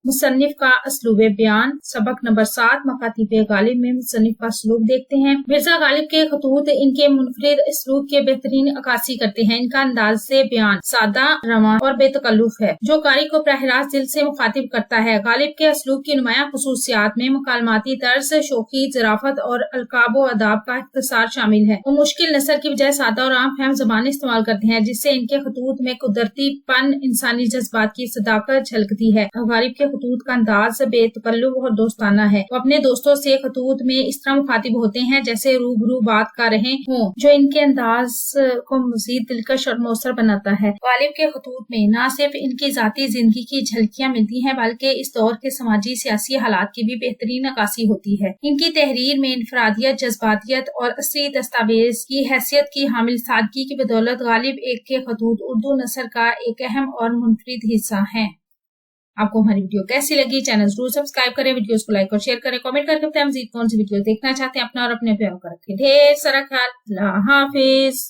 मुसन्निफ का असलूब बयान। सबक नंबर 7 मकातीब गालिब में मुसन्निफ का असलूब देखते हैं। मिर्जा गालिब के खतूत इनके मुनफरिद असलूब के बेहतरीन अक्कासी करते हैं। इनका अंदाज से बयान सादा, रवां और बेतकल्लुफ है, जो कारी को बराह रास्त दिल से मुखातिब करता है। गालिब के असलूब की नुमाया खुसूसियात में मुकालमाती तर्ज, शोखी, ज़राफत और अलकाब व अदाब का इख्तिसार शामिल है। वो मुश्किल नसर की बजाय सादा और आम फहम ज़बान इस्तेमाल करते हैं, जिससे इनके खतूत में कुदरतीपन, इंसानी जज्बात की सदाकत झलकती है। गालिब के खतूत का अंदाज बेतकल्लुफ और दोस्ताना है। वो अपने दोस्तों से खतूत में इस तरह मुखातिब होते हैं जैसे रूबरू बात कर रहे हों, जो इनके अंदाज को मजीद दिलकश और मौसर बनाता है। गालिब के खतूत में न सिर्फ इनकी जाती जिंदगी की झलकियां मिलती हैं, बल्कि इस दौर के समाजी सियासी हालात की भी बेहतरीन अक्कासी होती है। इनकी तहरीर में इनफरादियत, जज्बातियत और असली दस्तावेज की हैसियत की हामिल सादगी की बदौलत गालिब एक के खतूत उर्दू नसर का एक अहम और मुनफरिद हिस्सा है। आपको हमारी वीडियो कैसी लगी? चैनल जरूर सब्सक्राइब करें, वीडियोस को लाइक और शेयर करें, कमेंट करके बताएं मजीद कौन सी वीडियो देखना चाहते हैं। अपना और अपने प्यारों का रखें ढेर सारा ख्याल। अल्लाह हाफिज।